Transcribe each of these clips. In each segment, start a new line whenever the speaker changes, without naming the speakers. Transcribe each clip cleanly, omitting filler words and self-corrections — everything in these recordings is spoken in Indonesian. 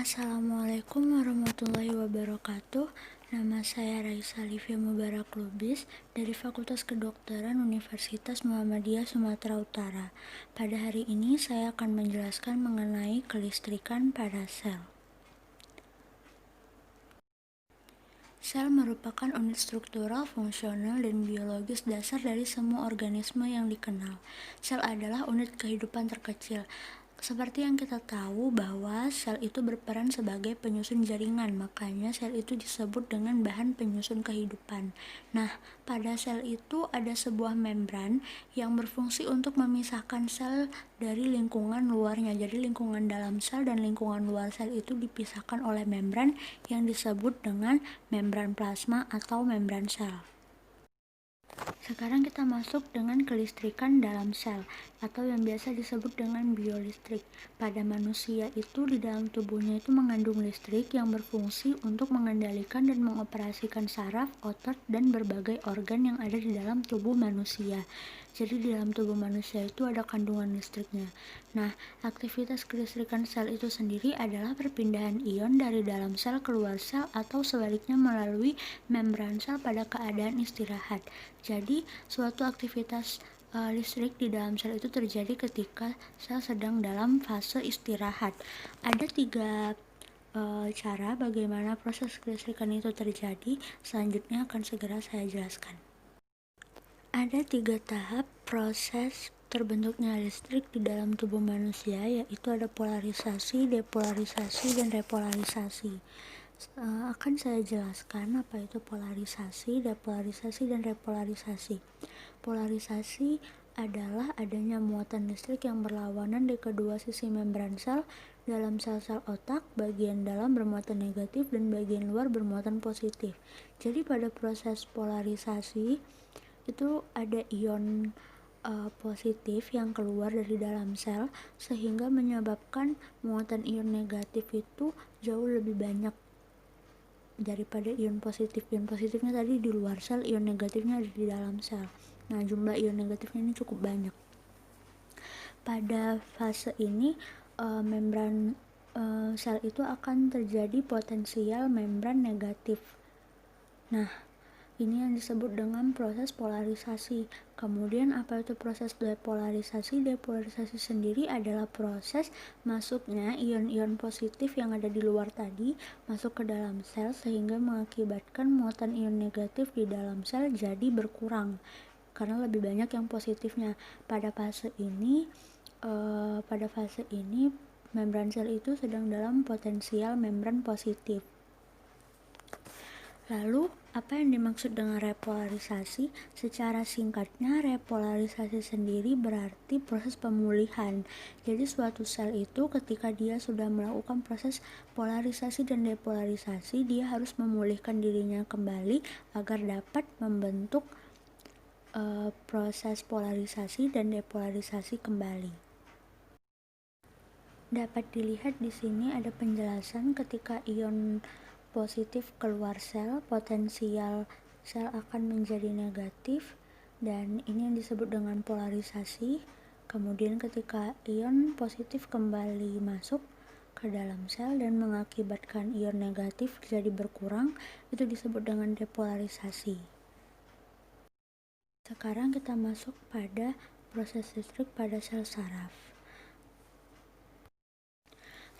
Assalamualaikum warahmatullahi wabarakatuh. Nama saya Raisa Livia Mubarak Lubis dari Fakultas Kedokteran Universitas Muhammadiyah Sumatera Utara. Pada hari ini saya akan menjelaskan mengenai kelistrikan pada sel. Sel merupakan unit struktural, fungsional, dan biologis dasar dari semua organisme yang dikenal. Sel adalah unit kehidupan terkecil. Seperti yang kita tahu bahwa sel itu berperan sebagai penyusun jaringan, makanya sel itu disebut dengan bahan penyusun kehidupan. Nah, pada sel itu ada sebuah membran yang berfungsi untuk memisahkan sel dari lingkungan luarnya. Jadi lingkungan dalam sel dan lingkungan luar sel itu dipisahkan oleh membran yang disebut dengan membran plasma atau membran sel. Sekarang kita masuk dengan kelistrikan dalam sel atau yang biasa disebut dengan biolistrik. Pada manusia itu di dalam tubuhnya itu mengandung listrik yang berfungsi untuk mengendalikan dan mengoperasikan saraf, otot, dan berbagai organ yang ada di dalam tubuh manusia. Jadi di dalam tubuh manusia itu ada kandungan listriknya. Nah, aktivitas kelistrikan sel itu sendiri adalah perpindahan ion dari dalam sel keluar sel atau sebaliknya melalui membran sel pada keadaan istirahat. Jadi, suatu aktivitas listrik di dalam sel itu terjadi ketika sel sedang dalam fase istirahat. Ada 3 cara bagaimana proses kelistrikan itu terjadi. Selanjutnya akan segera saya jelaskan. Ada 3 tahap proses terbentuknya listrik di dalam tubuh manusia, yaitu ada polarisasi, depolarisasi, dan repolarisasi. Akan saya jelaskan apa itu polarisasi, depolarisasi, dan repolarisasi. Polarisasi adalah adanya muatan listrik yang berlawanan di kedua sisi membran sel dalam sel-sel otak, bagian dalam bermuatan negatif dan bagian luar bermuatan positif. Jadi pada proses polarisasi itu ada ion positif yang keluar dari dalam sel sehingga menyebabkan muatan ion negatif itu jauh lebih banyak daripada ion positif. Ion positifnya tadi di luar sel, ion negatifnya ada di dalam sel. Nah, jumlah ion negatifnya ini cukup banyak. Pada fase ini membran sel itu akan terjadi potensial membran negatif. Nah, ini yang disebut dengan proses polarisasi. Kemudian apa itu proses depolarisasi? Depolarisasi sendiri adalah proses masuknya ion-ion positif yang ada di luar tadi masuk ke dalam sel sehingga mengakibatkan muatan ion negatif di dalam sel jadi berkurang karena lebih banyak yang positifnya. Pada fase ini membran sel itu sedang dalam potensial membran positif. Lalu, apa yang dimaksud dengan repolarisasi? Secara singkatnya, repolarisasi sendiri berarti proses pemulihan. Jadi, suatu sel itu ketika dia sudah melakukan proses polarisasi dan depolarisasi, dia harus memulihkan dirinya kembali agar dapat membentuk proses polarisasi dan depolarisasi kembali. Dapat dilihat di sini ada penjelasan ketika ion positif keluar sel, potensial sel akan menjadi negatif dan ini yang disebut dengan polarisasi. Kemudian ketika ion positif kembali masuk ke dalam sel dan mengakibatkan ion negatif jadi berkurang, itu disebut dengan depolarisasi. Sekarang kita masuk pada proses listrik pada sel saraf.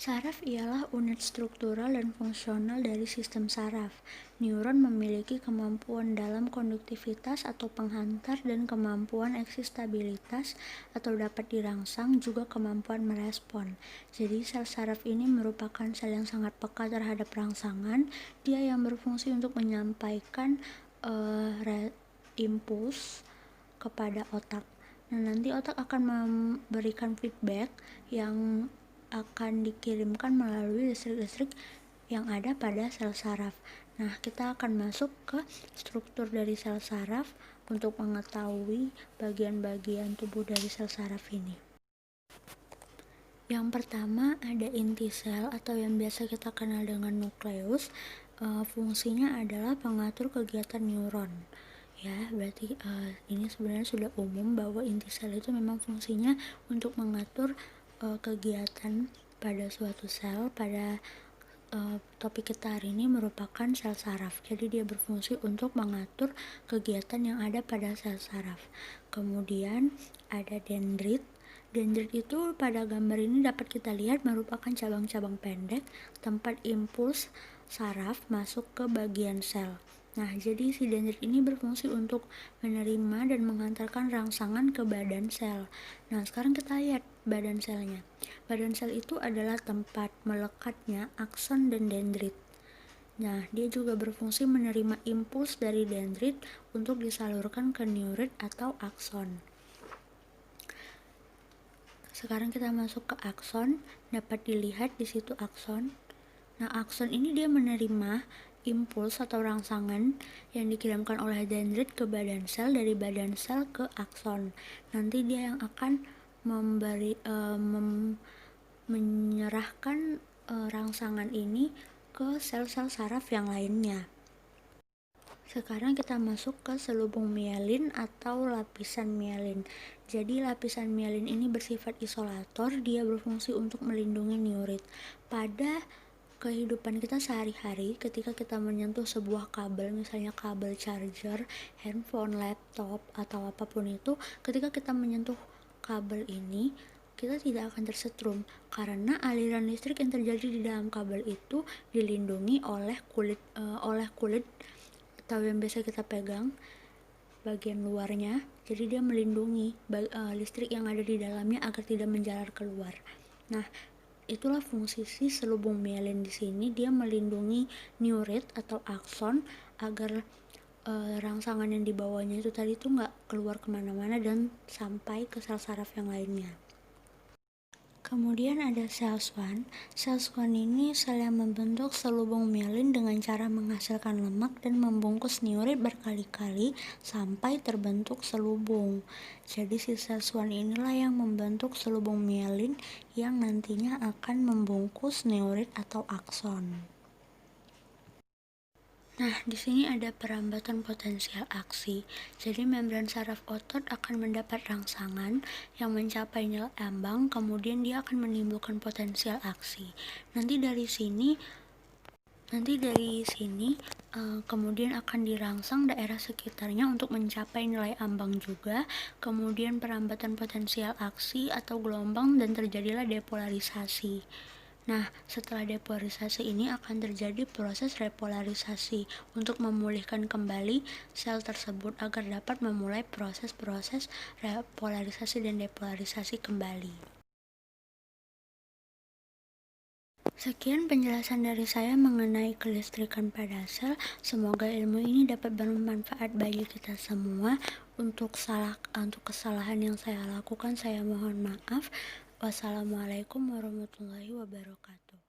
Saraf ialah unit struktural dan fungsional dari sistem saraf. Neuron memiliki kemampuan dalam konduktivitas atau penghantar dan kemampuan eksistabilitas atau dapat dirangsang, juga kemampuan merespon. Jadi sel saraf ini merupakan sel yang sangat peka terhadap rangsangan. Dia yang berfungsi untuk menyampaikan impuls kepada otak. Nah, nanti otak akan memberikan feedback yang akan dikirimkan melalui listrik-listrik yang ada pada sel saraf. Nah, kita akan masuk ke struktur dari sel saraf untuk mengetahui bagian-bagian tubuh dari sel saraf ini. Yang pertama ada inti sel atau yang biasa kita kenal dengan nukleus. Fungsinya adalah pengatur kegiatan neuron. Ya, berarti ini sebenarnya sudah umum bahwa inti sel itu memang fungsinya untuk mengatur kegiatan pada suatu sel pada topik kita hari ini merupakan sel saraf. Jadi dia berfungsi untuk mengatur kegiatan yang ada pada sel saraf. Kemudian ada dendrit. Dendrit itu pada gambar ini dapat kita lihat merupakan cabang-cabang pendek tempat impuls saraf masuk ke bagian sel. Nah, jadi si dendrit ini berfungsi untuk menerima dan mengantarkan rangsangan ke badan sel. Nah, sekarang kita lihat badan selnya. Badan sel itu adalah tempat melekatnya akson dan dendrit. Nah, dia juga berfungsi menerima impuls dari dendrit untuk disalurkan ke neurit atau akson. Sekarang kita masuk ke akson, dapat dilihat di situ akson. Nah, akson ini dia menerima impuls atau rangsangan yang dikirimkan oleh dendrit ke badan sel, dari badan sel ke akson. Nanti dia yang akan menyerahkan rangsangan ini ke sel-sel saraf yang lainnya. Sekarang kita masuk ke selubung mielin atau lapisan mielin. Jadi lapisan mielin ini bersifat isolator, dia berfungsi untuk melindungi neurit. Pada kehidupan kita sehari-hari, ketika kita menyentuh sebuah kabel, misalnya kabel charger, handphone, laptop, atau apapun itu, ketika kita menyentuh kabel ini, kita tidak akan tersetrum karena aliran listrik yang terjadi di dalam kabel itu dilindungi oleh kulit atau yang biasa kita pegang bagian luarnya. Jadi dia melindungi listrik yang ada di dalamnya agar tidak menjalar keluar. Nah, itulah fungsi si selubung mielin di sini. Dia melindungi neurit atau akson agar rangsangan yang dibawanya itu tadi tuh nggak keluar kemana-mana dan sampai ke sel saraf yang lainnya. Kemudian ada sel Schwann. Sel Schwann ini sel yang membentuk selubung mielin dengan cara menghasilkan lemak dan membungkus neurit berkali-kali sampai terbentuk selubung. Jadi si sel Schwann inilah yang membentuk selubung mielin yang nantinya akan membungkus neurit atau akson. Nah, di sini ada perambatan potensial aksi. Jadi membran saraf otot akan mendapat rangsangan yang mencapai nilai ambang, kemudian dia akan menimbulkan potensial aksi. Nanti dari sini kemudian akan dirangsang daerah sekitarnya untuk mencapai nilai ambang juga. Kemudian perambatan potensial aksi atau gelombang dan terjadilah depolarisasi. Nah, setelah depolarisasi ini akan terjadi proses repolarisasi untuk memulihkan kembali sel tersebut agar dapat memulai proses-proses repolarisasi dan depolarisasi kembali. Sekian penjelasan dari saya mengenai kelistrikan pada sel. Semoga ilmu ini dapat bermanfaat bagi kita semua. Untuk kesalahan yang saya lakukan, saya mohon maaf. Wassalamualaikum warahmatullahi wabarakatuh.